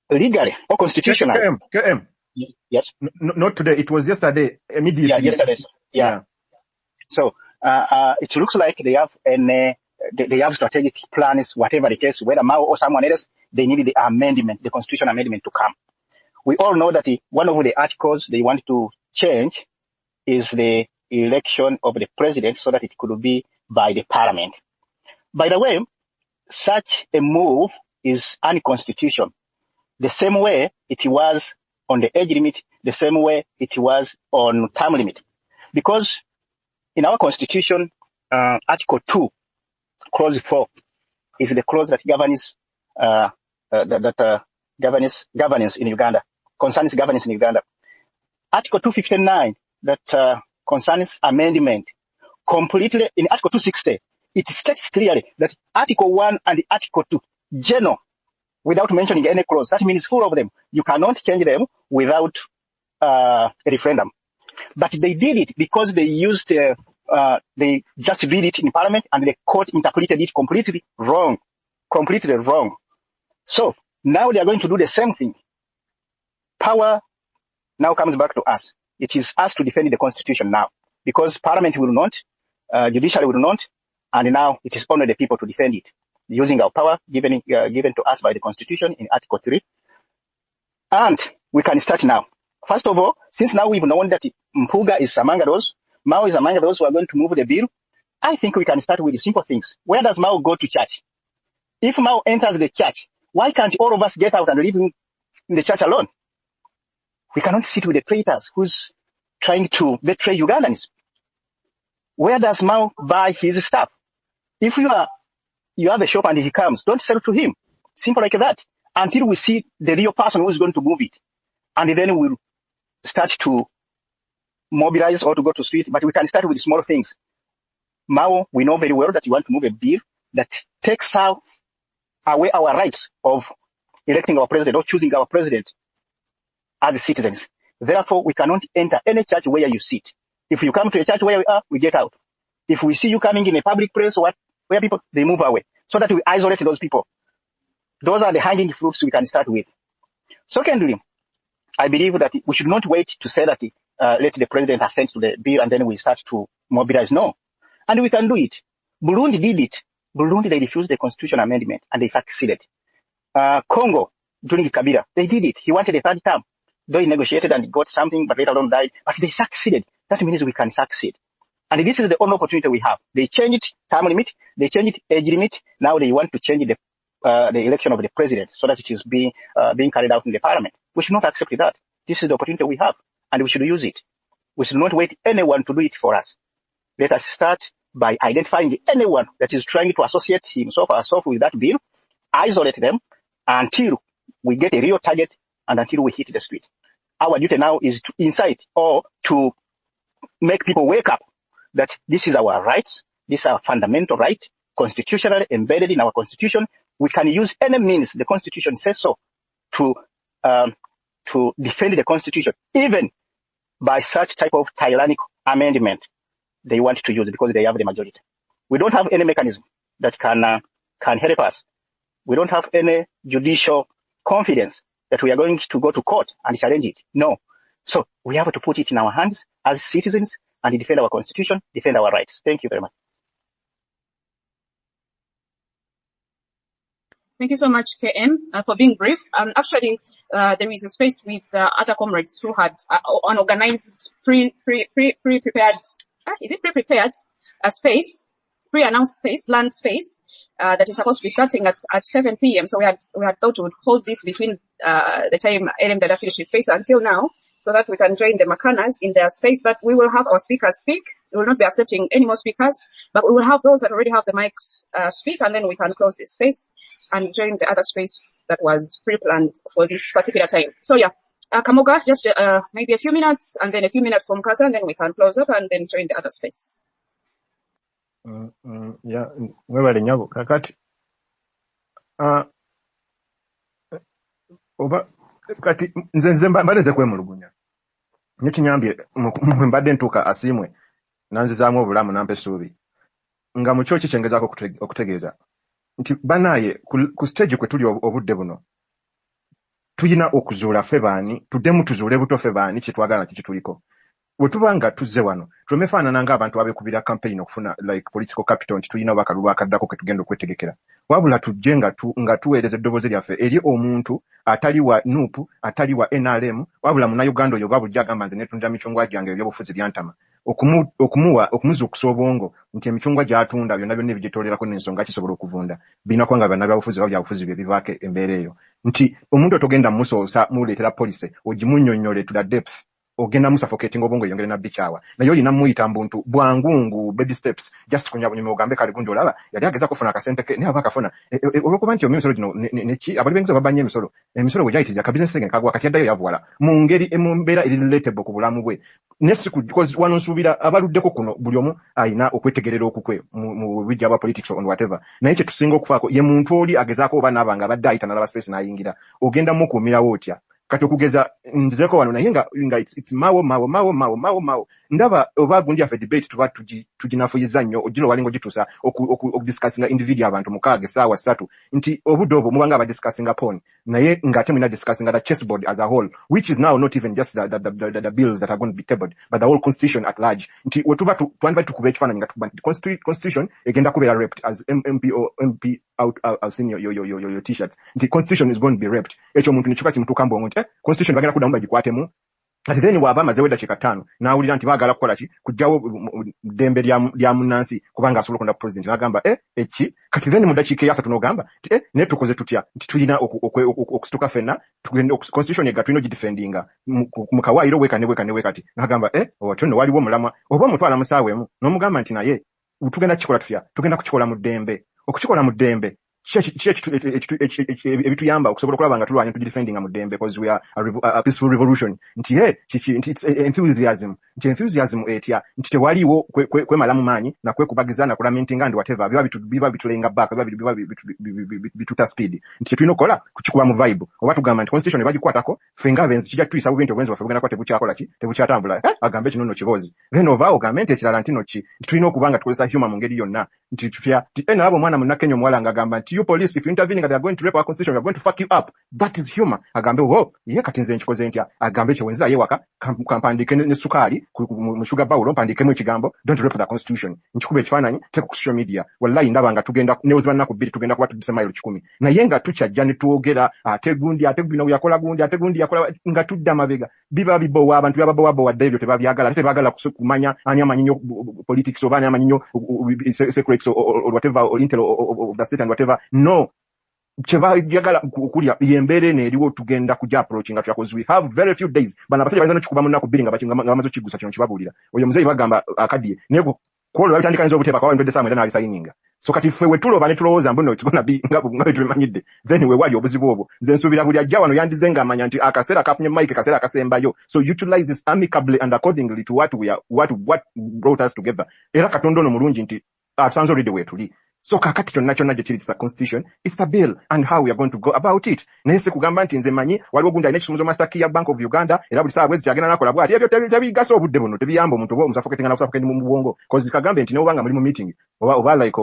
S9: Legally or constitutionally.
S8: KM.
S9: Yes.
S8: Not today. It was yesterday. Immediately.
S9: Yeah, yesterday. Yeah. So it looks like they have they have strategic plans, whatever the case, whether Mao or someone else, they needed the amendment, the constitutional amendment to come. We all know that one of the articles they want to change is the election of the president so that it could be by the parliament. By the way, such a move is unconstitutional. The same way it was on the age limit, the same way it was on term limit. Because in our constitution, Article 2, Clause 4, is the clause that governs governance in Uganda, concerns governance in Uganda. Article 259 that concerns amendment completely in Article 260, it states clearly that Article 1 and Article 2, general, without mentioning any clause. That means full of them. You cannot change them without a referendum. But they did it because they used, they just read it in parliament and the court interpreted it completely wrong. Completely wrong. So now they are going to do the same thing. Power now comes back to us. It is us to defend the constitution now because parliament will not, judiciary will not, and now it is only the people to defend it using our power given to us by the constitution in Article 3. And we can start now. First of all, since now we've known that Mpuga is among those, Mao is among those who are going to move the bill, I think we can start with simple things. Where does Mao go to church? If Mao enters the church, why can't all of us get out and live in the church alone? We cannot sit with the traitors who's trying to betray Ugandans. Where does Mao buy his stuff? If you have a shop and he comes, don't sell to him. Simple like that. Until we see the real person who's going to move it. And then we'll start to mobilize or to go to street. But we can start with small things. Mao, we know very well that you want to move a bill that takes away our rights of electing our president or choosing our president as citizens. Therefore, we cannot enter any church where you sit. If you come to a church where we are, we get out. If we see you coming in a public place where people, they move away. So that we isolate those people. Those are the hanging fruits we can start with. Secondly, I believe that we should not wait to say that let the president assent to the bill and then we start to mobilize. No. And we can do it. Burundi did it. Burundi, they refused the constitution amendment and they succeeded. Congo, during Kabila, they did it. He wanted a third term. Though he negotiated and got something, but later on died. But they succeeded. That means we can succeed. And this is the only opportunity we have. They changed term limit. They changed age limit. Now they want to change the election of the president so that it is being carried out in the parliament. We should not accept that. This is the opportunity we have, and we should use it. We should not wait anyone to do it for us. Let us start by identifying anyone that is trying to associate himself or herself with that bill, isolate them until we get a real target and until we hit the street. Our duty now is to incite or to make people wake up that this is our rights, this is our fundamental right, constitutionally embedded in our constitution. We can use any means, the constitution says so, to defend the constitution, even by such type of tyrannical amendment they want to use because they have the majority. We don't have any mechanism that can help us. We don't have any judicial confidence that we are going to go to court and challenge it. No. So we have to put it in our hands as citizens and defend our constitution, defend our rights. Thank you very much.
S4: Thank you so much, KM, for being brief. Actually, there is a space with other comrades who had an organized, pre-prepared, is it pre-prepared space, pre-announced space, planned space, that is supposed to be starting at 7 p.m. So we had thought we would hold this between the time LM Dada finished his space until now, so that we can join the Makanas in their space. But we will have our speakers speak. We will not be accepting any more speakers, but we will have those that already have the mics speak, and then we can close this space and join the other space that was pre-planned for this particular time. So yeah, Kamoga, just maybe a few minutes, and then a few minutes from Kasa, and then we can close up and then join the other space.
S8: Yeah, webale nyabo kakati oba kati nze mbadde kwemulugunya nyekinyambye mbadde ntuuka asimwe nanzizaamu obulamu nampa essuubi nga mu kyo kikyengezaako okutegeeza nti banaye ku stage kwe tuli obudde buno tuyina okuzuula ffe baani tuddemu tuzuule buto ffe baani kyetwagala nti kituliko bwe tuba nga tuzze wano twemefaanana ng'abantu abekubira campaign okufuna like political capital nti tulina obakalu bakaddako ke tugenda okwetegekera wabula tujje nga tuweereza eddoboozi lyaffe eri omuntu atali wa NUP atali wa NRM wabula munnayuganda oyo babujja agamba nze netunda micungwa gyange ebyobufuzi byantama okumuzuukusa obwongo nti emicungwa gy'atunda byonna byonna ebigitolerako n'ensonga kisobola okuvunda birina kuba nga bannabyabufuzi oba byabufuzi bye bivaako embeera eyo nti omuntu otogenda musoosa muleetera police ogimunnyonnyole to the depth ogenda musuffocating obwongo yongere na bichawa naye olina muyita mbuntu bwangungu baby steps just kunyabunyuma ogambe kale gundi olaba yali ageza kufuna akasente ke naye abakafuna olwokuba nti emisolo gino neki abali bengiza babanye emisolo bwe gyayitira ka business again kagwa kati addayo yavuwala mu ngeri emumbeera eri relatable ku bulamu bwe nesiku because wano nsuubira abaluddeko kuno buli omu ayina okwetegerera okukwe mu bijja aba politics on whatever naye kye tusinga okufaako ye muntu oli agezaako oba n'abanga abadde ayita n'alaba space n'ayingira ogenda mukuumirawo otya kati okugeza nzeko wano naye nga it's mawo ndaba oba gundi yaffe debate tuba tuginafuyiza nnyo ogino walinga ogituusa okudiscussinga individual abantu mukaaga essaawa 3 nti obudde obwo mubanga abadiscussinga porn naye ng'ate mulina discussinga the chessboard as a whole which is now not even just the bills that are going to be tabled but the whole constitution at large nti wetuba twandiba tukuba ekifaananyi nga tukuba nti constitution egenda kubeera raped as MP out seen your t-shirts nti constitution is going to be raped ekyo omuntu nekiba kimutuuka mbongo nti constitution bagenda kuddamu bagikwatemu kati then waba amaze wedda kika 5 nawulira nti baagala kukola ki kujjawo ddembe lya munnansi kubanga asobola okunda president n'agamba eki kati then mu dakiika eyasatu n'ogamba nti naye tukoze tutya nti tulina okusituka ffenna tugenda constitution ega tulina ogidefendinga mu kawaayiro weeka kati n'agamba otyo nno waliwo omulamwa oba omutwala musaawe emu n'omugamba nti naye tugenda kukikola tutya tugenda kukikola mu ddembe okukikola mu ddembe ebituyamba okusobola okulaba nga tulwanya tugidefendinga mu ddembe because we are a peaceful revolution nti it's enthusiasm etya nti tewaliwo kwemala mu maanyi nakwekubagiza nakulamentinga ndi whatever biba bitulenga back biba bituta speed nti tulina okukola kukikuba mu vibe oba tugamba nti constitution ebagikwatako ffe ng'abenzi kijja tuyisa bubinti obwenzi bwaffe bugenda kuba tebukyakola ki tebukyatambula agambe kino nno kibozi then ova ogambe nti ekirala ntino ki tulina okuba nga tukozesa humor mu ngeri yonna nti tutya nalaba omwana munnakenya omuwala ng'agamba nti you police if you intervene they are going to rape our constitution we are going to fuck you up that is humor agambe ye kati nze nkikoze ntya agambe kyewenzira yewaka kampandike ne sukaali mu sugar bowl mpandikemu ekigambo don't rape the constitution nkikuba ekifaananyi teka ku social media wallahi ndaba nga tugenda newoziba nnaku bbiri tugenda kuba tudise mayiro 100 naye nga tukyajja ne twogera ate gundi yakola gundi ate gundi yakola nga tudda mabega biba bibowa abantu bababowa wadde ebyo tebabyagala tebaagala kumanya ani amanyi nnyo politics oba ani amanyi nnyo secrets or whatever or intel of the state and whatever no kyebagala kulya yembeera eno eriwo tugenda kujja approaching nga because we have very few days bana abasajja bayinza n'okikuba mu nnaku bbiri nga bamaze okigusa kino kibabuulira oyo muzeeyi bagamba akaddiye naye kwolwo babitandikaniza obuteeba kawa ndodde saa mwenda n'alisayininga so kati ffe wetuloba ne tulowooza mbuno kigona nga bwe tubimanyidde then weewali obuzibu obwo nze nsuubira buli ajja wano yandize ng'amanya nti akaseera kafunye mike kaseera akasembayo so utilize this amicably and accordingly to what brought us together era katonda ono mulungi nti atusanze olidde weetuli so kakati kyonna gye kiri kisa constitution it's a bill and how we are going to go about it naye si kugamba nti nze manyi waliwo gundi alina ekisumuzo master key ya Bank of Uganda era buli saawa bwezi kyagenda nakola bwati ebyo tebigasa obudde buno tebiyamba omuntu oba omusaffocating na kusaffocating mu bwongo cause kagambe nti neobanga muli mu meeting oba like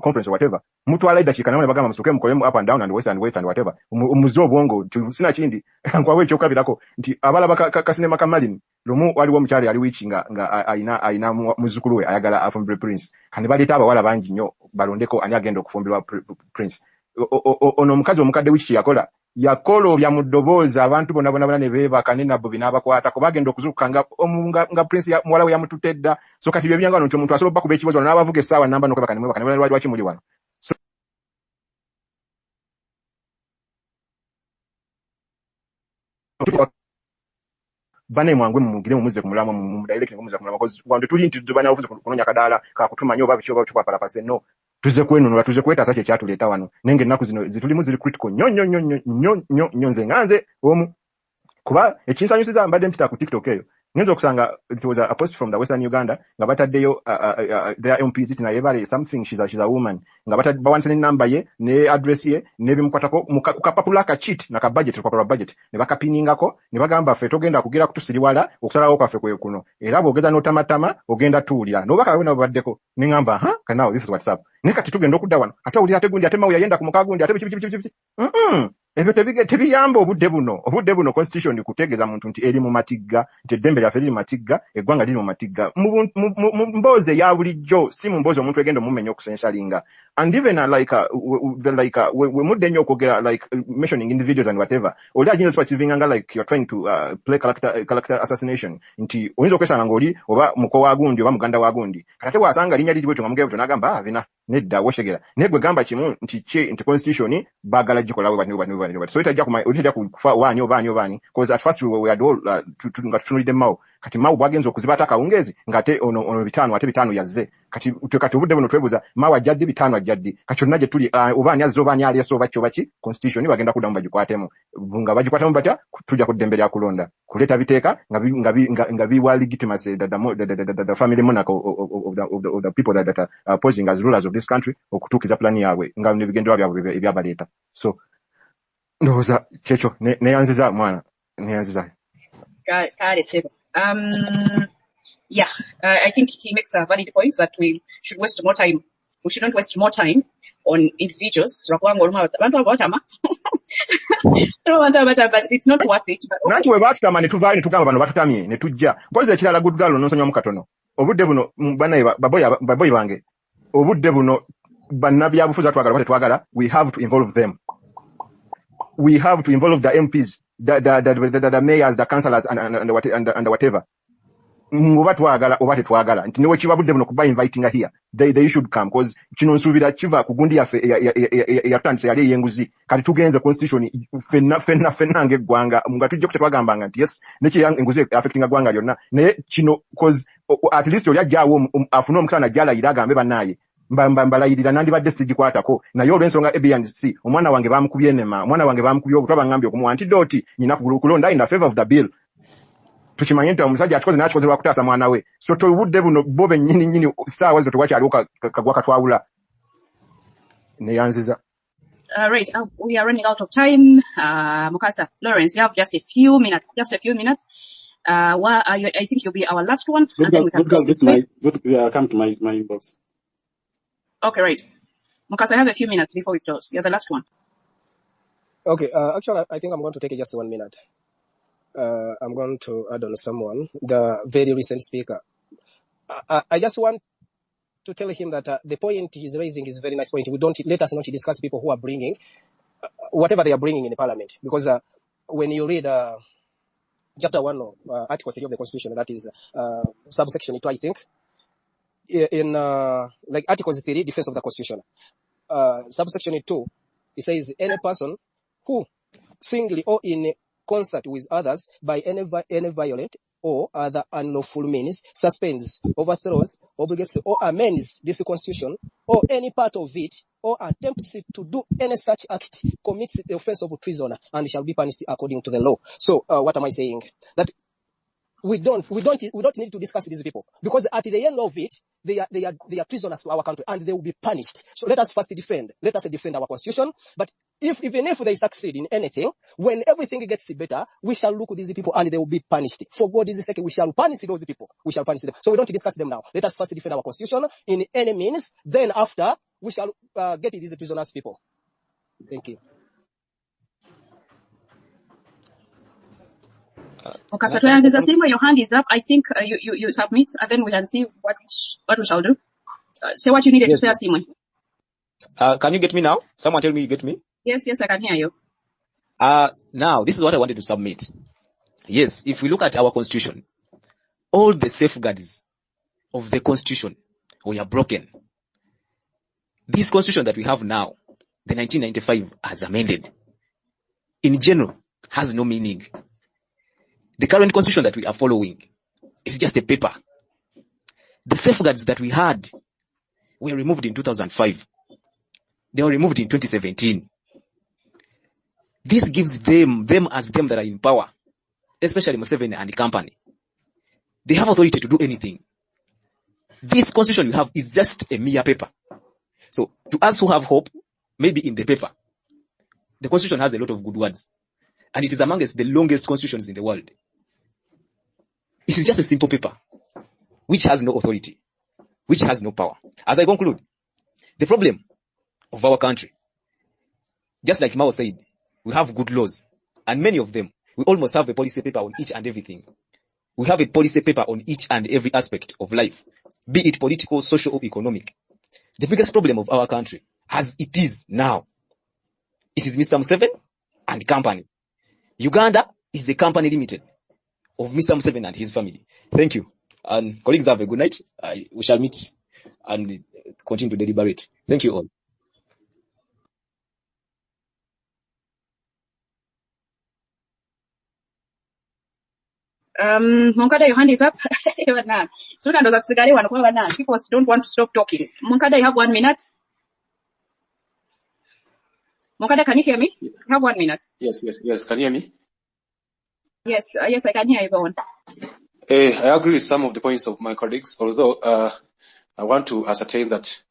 S8: conference or whatever mutwala eddakiika nawe ne bagamba musuke mukolemu up and down and west and whatever omuze obwongo sina kindi nkwawe ekyokabirako nti abalaba kasinema kamalini lumu waliwo omukyali ali wiiki nga ayina muzzukulu we ayagala afumbire prince kandi baleeta abawala bangi nnyo balondeko ani agenda okufumbirwa prince ono omukazi omukadde wiiki yakola obya mu ddoboozi abantu bonna ne beebaka ne nabbo binaabakwatako bagenda okuzuukuka nga prince muwala we yamututta edda so kati bye byanga nti omuntu asobola okubakuba ekibozo n'abavuga essaawa namba n'okwebaka ne mwebaka ne lwaki muli wano bane mwangwe mumugire mumuze ku mulamwa mu direct mumuze ku mulamwa because wande tuli nti tubanya obuze kunonya kadaala ka kutumanya oba bicho kwa pala pase no tuze kwenunula tuze kweta sache kyatuleeta wano nenge naku zino zitulimu ziri critical nnyo nze nganze omu kuba ekinsanyusiza mbadde mpita ku TikTok eyo ngenzo okusanga it was a post from the Western Uganda nga bataddeyo their MPs tina yebale something she's a woman nga batadde bawanse ne number ye ne address ye ne bimukwatako kukapapula ka cheat na ka budget kwa budget ne bakapiningako ne bagamba ffe togenda kugira kutusiriwala okusalawo kwaffe kwe kuno era bwogeza n'otamatama ogenda tuulira n'obaka wena baddeko ne ngamba kana this is WhatsApp ne kati tugenda okudda wano ate uli ate gundi ate mawu yayenda ku mukagundi ate bichi ebyo tebiyamba obudde buno constitution kutegeeza muntu nti eri mu matigga, nti eddembe lyaffe liri mu matigga, eggwanga liri mu matigga, mu mboozi eya bulijjo, si mu mboozi omuntu egenda omumenya okusensalinga. And even we mudde nnyo okwogera mentioning individuals and whatever, oli agenda specifyinganga you're trying to play character assassination, nti oyinza okwesanga ng'oli oba muko wa gundi oba muganda wa gundi, kate wasanga linnya liri bwetyo nga mugebe n'agamba bina nedda woshegera naye gwe gamba kimu nti constitution baagala gikola bwe so itajja kufa waani because at first we had all nga tutunulidde Mao, kati Mao bwagenza okuziba akawungeezi ngate ono bitaano yazze, kati obudde buno twebuuza Mao ajjadde bitaano ajjadde, kati kyonna gye tuli oba ani azze oba ani alyeso oba kyo baki constitution bagenda kuddamu bagikwatemu, nga bagikwatamu batya tujja ku ddembe lya kulonda kuleeta biteeka nga biwa legitimacy the family monarch of the people that are posing as rulers of this country okutuukiza plan yaabwe nga nebigenderwa byabwe ebyabaleeta. So ndowooza kyekyo neyanziza mwana neyanziza
S4: Kale Sebo. Yeah, I think he makes a valid point that we should waste more time. We shouldn't waste more time on individuals. But it's not worth it. But
S8: nanti we batutama ne tuvaayo ne tugamba bano batutamye ne tujja mpozi ekirala good girl n'onsonyiwa mu katono obudde buno banaye baboyi bange obudde buno bannabyabufuzi twagala twagala we have to involve them. We have to involve the MPs, the mayors, the councillors, and whatever. Oba twagala oba tetwagala nti newe kibabudde buno kuba inviting here, they should come because kino nsubira kiva ku gundi yaffe yatandise yali eyenguzi, kati tugenze constitution fenna ng'eggwanga nga tujja kutwagambanga nti yes nekiri enguzi affecting eggwanga lyonna naye kino because at least oli ajjaawo afune omukisa najjaalayira agambe bannaye mbalayirira nandibadde sigikwatako naye olw'ensonga ABNC omwana wange bamukubye enema, omwana wange bamukubye obutwa bangambye okumuwa antidote nyina kulonda in favor of the bill. Tukimanye nti omusajja akikoze n'akikoze lwa kutaasa mwana we, so tobudde buno bo bennyini ssaawa zino tewakyaliwo kagwa katwawula neyanziza.
S4: Right, we are running out of time. Mukasa, Lawrence, you have just a few minutes. I think you'll be our last one. And then we can close this way.
S2: Come to my inbox.
S4: Okay, right. Mukasa, I have a few minutes before we close. You're the last one.
S6: Okay, actually, I think I'm going to take just 1 minute. I'm going to add on someone, the very recent speaker. I just want to tell him that the point he's raising is a very nice point. Let us not discuss people who are bringing whatever they are bringing in the parliament, because when you read chapter 1 of Article 3 of the Constitution, that is subsection 2, I think, in like Article 3, defense of the Constitution, subsection 2, it says any person who singly or in concert with others by any violent or other unlawful means suspends, overthrows, obligates or amends this constitution or any part of it or attempts to do any such act commits the offense of treason and shall be punished according to the law. So what am I saying? That we don't need to discuss these people, because at the end of it, they are prisoners to our country and they will be punished. So let us first defend our constitution. But even if they succeed in anything, when everything gets better, we shall look at these people and they will be punished. For God's sake, we shall punish those people. We shall punish them. So we don't discuss them now. Let us first defend our constitution in any means. Then after, we shall get these prisoners people. Thank you.
S4: Okay, so your hand is up. I think you submit, and then we can see what we shall do. Say what you needed to say, Simon.
S7: Can you get me now? Someone tell me you get me?
S4: Yes, I can hear you.
S7: Now, this is what I wanted to submit. Yes, if we look at our constitution, all the safeguards of the constitution were broken. This constitution that we have now, the 1995 as amended, in general, has no meaning. The current constitution that we are following is just a paper. The safeguards that we had were removed in 2005. They were removed in 2017. This gives them that are in power, especially Museveni and the company, they have authority to do anything. This constitution you have is just a mere paper. So to us who have hope, maybe in the paper, the constitution has a lot of good words, and it is amongst the longest constitutions in the world. It is just a simple paper, which has no authority, which has no power. As I conclude, the problem of our country, just like Mao said, We have good laws. And many of them, we almost have a policy paper on each and everything. We have a policy paper on each and every aspect of life, be it political, social, or economic. The biggest problem of our country, as it is now, it is Mr. Museveni and company. Uganda is the company limited of Mr. Museveni and his family. Thank you. And colleagues, have a good night. We shall meet and continue to deliberate. Thank you all.
S4: Moncada, your hand is up. Sudan does that one. People don't want to stop talking. Moncada, you have 1 minute. Moncada, can you hear me? You have 1 minute.
S1: Yes. Can you hear me?
S4: Yes, yes, I can hear you. Go on.
S1: I agree with some of the points of my colleagues, although I want to ascertain that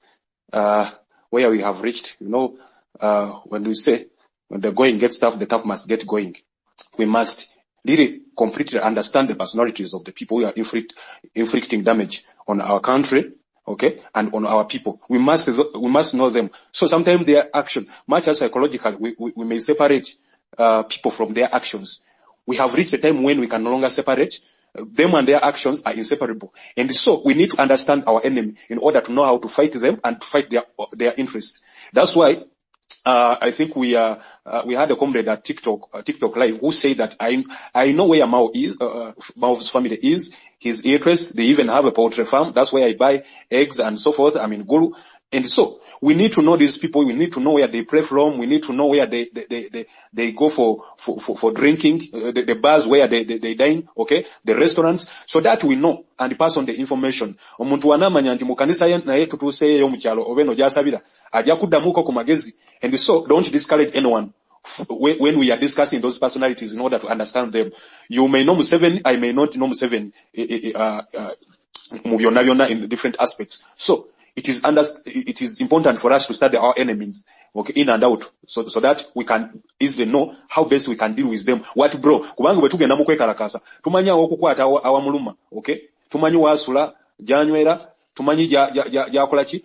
S1: where we have reached, when we say when the going gets tough, the tough must get going. We must really completely understand the personalities of the people who are inflicting damage on our country, okay, and on our people. We must know them. So sometimes their action, much as psychological, we may separate people from their actions. We have reached a time when we can no longer separate. Them and their actions are inseparable. And so we need to understand our enemy in order to know how to fight them and to fight their interests. That's why I think we had a comrade at TikTok Live who said that I know where Mao's family is, his interests. They even have a poultry farm. That's where I buy eggs and so forth. I mean, Gulu. And so we need to know these people. We need to know where they play from. We need to know where they go for drinking, the bars where they dine, okay, the restaurants, so that we know and pass on the information. Omuntu wanamanya nti mukanisa naye tutuseeyo mu kyalo obeno gyasabira ajja kuddamuko ku magezi. And so don't discourage anyone when we are discussing those personalities in order to understand them. You may know Museveni, I may not know Museveni mu byonna byonna in different aspects. So it is important for us to study our enemies, okay, in and out, so that we can easily know how best we can deal with them. What bro, kubanga bwe tugenda mu kwekalakasa, tumanyi okukwata awamuluma, okay? Tumanyi wasula, janywera, tumanyi jakola ki,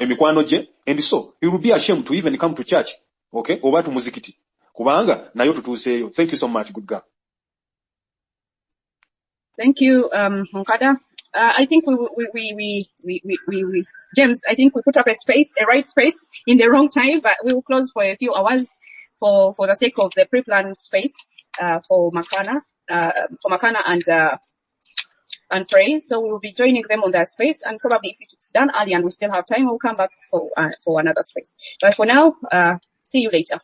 S1: emikwano gye, and so he will be ashamed to even come to church, okay? Oba tu muzikiti. Kubanga nayo tutuseeyo. Thank you so much, good girl.
S4: Thank you, Moncada. I think we James, I think we put up a right space in the wrong time, but we will close for a few hours for the sake of the pre-planned space, for Makana and Praise. So we will be joining them on that space, and probably if it's done early and we still have time, we'll come back for another space. But for now, see you later.